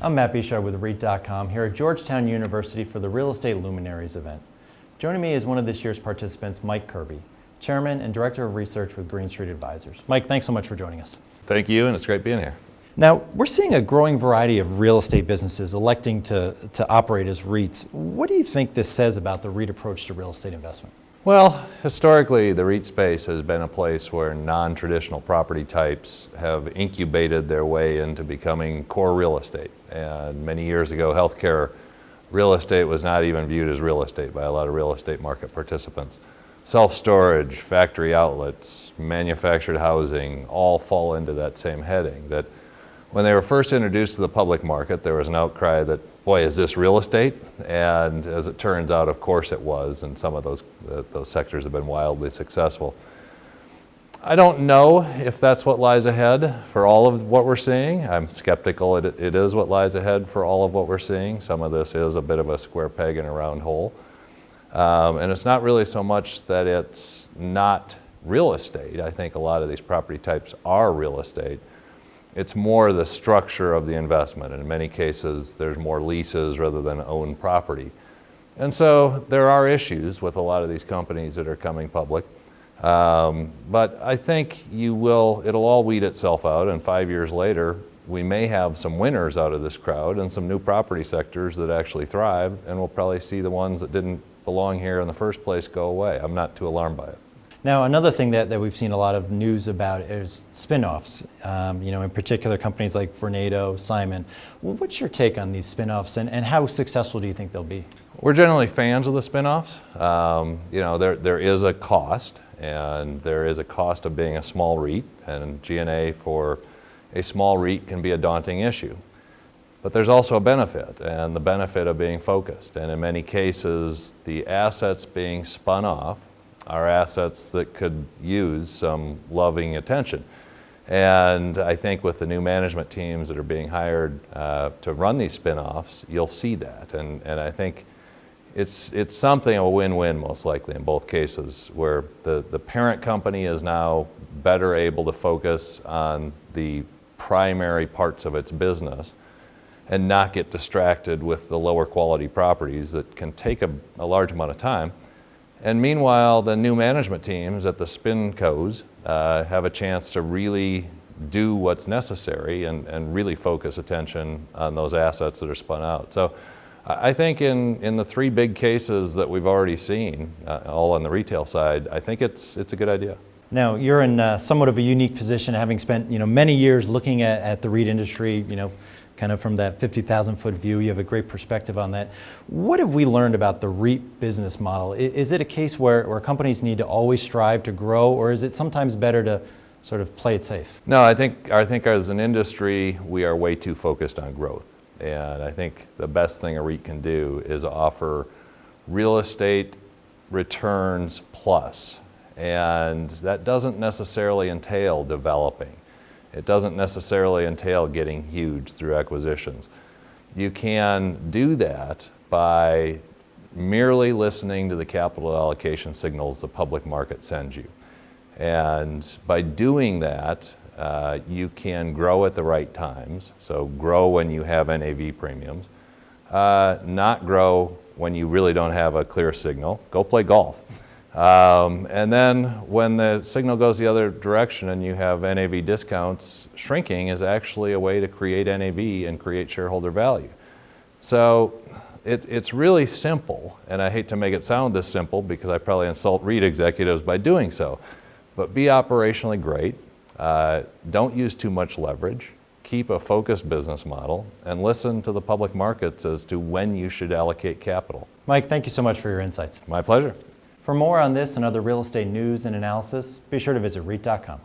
I'm Matt Bishar with REIT.com here at Georgetown University for the Real Estate Luminaries event. Joining me is one of this year's participants, Mike Kirby, Chairman and Director of Research with Green Street Advisors. Mike, thanks so much for joining us. Thank you, and it's great being here. Now, we're seeing a growing variety of real estate businesses electing to operate as REITs. What do you think this says about the REIT approach to real estate investment? Well, historically, the REIT space has been a place where non-traditional property types have incubated their way into becoming core real estate. And many years ago, healthcare real estate was not even viewed as real estate by a lot of real estate market participants. Self-storage, factory outlets, manufactured housing all fall into that same heading. That when they were first introduced to the public market, there was an outcry that, boy, is this real estate? And as it turns out, of course it was, and some of those sectors have been wildly successful. I don't know if that's what lies ahead for all of what we're seeing. I'm skeptical it is what lies ahead for all of what we're seeing. Some of this is a bit of a square peg in a round hole. And it's not really so much that it's not real estate. I think a lot of these property types are real estate. It's more the structure of the investment. And in many cases, there's more leases rather than owned property. And so there are issues with a lot of these companies that are coming public. But I think it'll all weed itself out, and 5 years later, we may have some winners out of this crowd and some new property sectors that actually thrive, and we'll probably see the ones that didn't belong here in the first place go away. I'm not too alarmed by it. Now, another thing that we've seen a lot of news about is spinoffs. In particular, companies like Vornado, Simon. What's your take on these spinoffs, and how successful do you think they'll be? We're generally fans of the spinoffs. There is a cost, and there is a cost of being a small REIT, and G&A for a small REIT can be a daunting issue. But there's also a benefit, and the benefit of being focused. And in many cases, the assets being spun off are assets that could use some loving attention. And I think with the new management teams that are being hired to run these spin-offs, you'll see that. And I think it's something, a win-win most likely in both cases, where the parent company is now better able to focus on the primary parts of its business and not get distracted with the lower quality properties that can take a large amount of time. And meanwhile, the new management teams at the SpinCos have a chance to really do what's necessary and really focus attention on those assets that are spun out. So I think in the three big cases that we've already seen, all on the retail side, I think it's a good idea. Now, you're in somewhat of a unique position, having spent many years looking at the REIT industry, kind of from that 50,000-foot view. You have a great perspective on that. What have we learned about the REIT business model? Is it a case where companies need to always strive to grow, or is it sometimes better to sort of play it safe? No, I think as an industry, we are way too focused on growth. And I think the best thing a REIT can do is offer real estate returns plus. And that doesn't necessarily entail developing. It doesn't necessarily entail getting huge through acquisitions. You can do that by merely listening to the capital allocation signals the public market sends you. And by doing that, you can grow at the right times. So grow when you have NAV premiums, not grow when you really don't have a clear signal. Go play golf. And then when the signal goes the other direction and you have NAV discounts, shrinking is actually a way to create NAV and create shareholder value. So it's really simple, and I hate to make it sound this simple because I probably insult REIT executives by doing so, but be operationally great, don't use too much leverage, keep a focused business model, and listen to the public markets as to when you should allocate capital. Mike, thank you so much for your insights. My pleasure. For more on this and other real estate news and analysis, be sure to visit REIT.com.